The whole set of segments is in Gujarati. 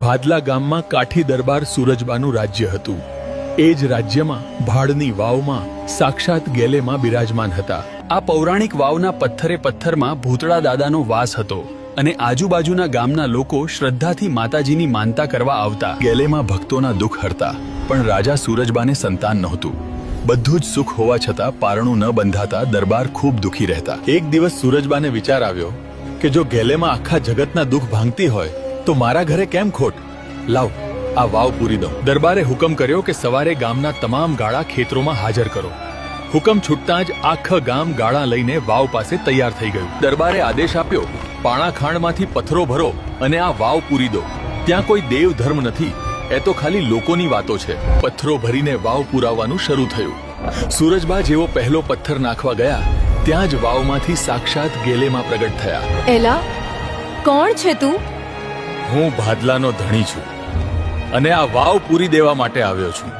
ભાદલા ગામમાં કાઠી દરબાર સૂરજબાનું રાજ્ય હતું. એ જ રાજ્યમાં ભાડની વાવમાં સાક્ષાત ગેલેમાં બિરાજમાન હતા. આ પૌરાણિક વાવના પથ્થરે પથ્થરમાં ભૂતળા દાદાનો વાસ હતો અને આજુબાજુના ગામના લોકો શ્રદ્ધાથી માતાજીની માનતા કરવા આવતા. ગેલેમાં ભક્તોના દુઃખ હરતા, પણ રાજા સૂરજબાને સંતાન નહોતું. બધું જ સુખ હોવા છતાં પારણું ન બંધાતા દરબાર ખૂબ દુઃખી રહેતા. એક દિવસ સૂરજબાને વિચાર આવ્યો કે જો ગેલેમાં આખા જગતના દુઃખ ભાંગતી હોય તો મારા ઘરે કેમ ખોટ? લાવ આ વાવ પૂરી દઉં. દરબારે હુકમ કર્યો કે સવારે ગામના તમામ ગાળા ખેતરોમાં હાજર કરો. હુકમ છૂટતાં જ આખા ગામ ગાળા લઈને વાવ પાસે તૈયાર થઈ ગયું. દરબારે આદેશ આપ્યો, પાણાખાંડમાંથી પથ્થરો ભરો અને આ વાવ પૂરી દો. ત્યાં કોઈ દેવ ધર્મ નથી, એ તો ખાલી લોકોની વાતો છે. પથ્થરો ભરીને વાવ પુરાવવાનું શરૂ થયું. સૂરજબા જેવો પહેલો પથ્થર નાખવા ગયા ત્યાં જ વાવમાંથી સાક્ષાત ગેલેમાં પ્રગટ થયા. એલા, કોણ છે તું? હું ભાદલાનો ધણી છું અને આ વાવ પૂરી દેવા માટે આવ્યો છું.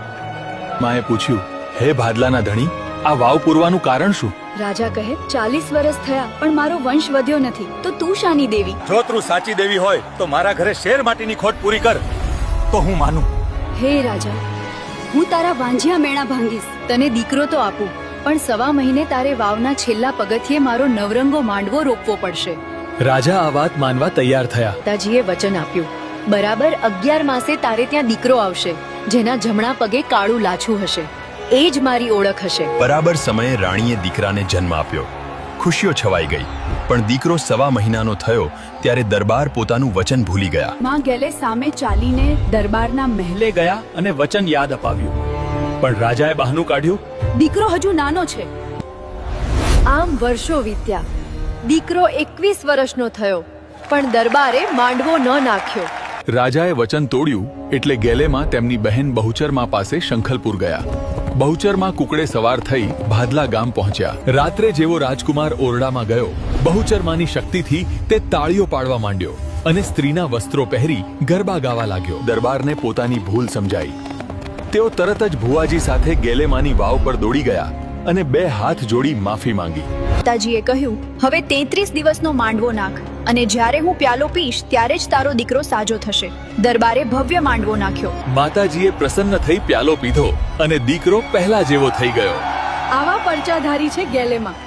માએ પૂછ્યું, હે ભાદલાના ધણી, આ વાવ પૂરવાનું કારણ શું? રાજા કહે, 40 વર્ષ થયા પણ મારો વંશ વધ્યો નથી, તો તું શાની દેવી? જો તું સાચી દેવી હોય તો મારા ઘરે શેર માટીની ખોટ પૂરી કર, તો હું માનું. હે રાજા, હું તારા વાંજિયા મેણા ભાંગીશ. તને દીકરો તો આપું, પણ 1.25 મહિને તારે વાવના છેલ્લા પગથિયે મારો નવરંગો માંડવો રોપવો પડશે. રાજા આ વાત માનવા તૈયાર થયા. માતાજીએ વચન આપ્યું, બરાબર 11 માસે તારે ત્યાં દીકરો આવશે, જેના જમણા પગે કાળું લાછું હશે. એ જ મારી ઓળખ હશે. બરાબર સમયે રાણીએ દીકરાને જન્મ આપ્યો. ખુશીઓ છવાઈ ગઈ, પણ દીકરો 1.25 મહિનાનો થયો ત્યારે દરબાર પોતાનું વચન ભૂલી ગયા. માં ગેલે સામે ચાલીને દરબારના મહેલે ગયા અને વચન યાદ અપાવ્યું, પણ રાજાએ બહાનું કાઢ્યું, દીકરો હજુ નાનો છે. આમ વર્ષો વીત્યા. દીકરો 21 વર્ષનો થયો, પણ દરબારે માંડવો ન નાખ્યો. રાજાએ વચન તોડ્યું એટલે ગેલેમાં તેમની બહેન બહુચરમાં પાસે શંખલપુર ગયા. બહુચરમાં કુકડે સવાર થઈ ભાદલા ગામ પહોંચ્યા. રાત્રે જેવો રાજકુમાર ઓરડામાં ગયો, બહુચરમાની શક્તિથી તે તાળીઓ પાડવા માંડ્યો અને સ્ત્રીના વસ્ત્રો પહેરી ગરબા ગાવા લાગ્યો. દરબારને પોતાની ભૂલ સમજાઈ. તેઓ તરત જ ભુવાજી સાથે ગેલેમાની વાવ પર દોડી ગયા અને 2 હાથ જોડી માફી માંગી. માતાજીએ કહ્યું, હવે 33 દિવસનો માંડવો નાખ, અને જ્યારે હું પ્યાલો પીશ ત્યારે જ તારો દીકરો સાજો થશે. દરબારે ભવ્ય માંડવો નાખ્યો. માતાજીએ પ્રસન્ન થઈ પ્યાલો પીધો અને દીકરો પહેલા જેવો થઈ ગયો. આવા પરચાધારી છે ગેલેમાં.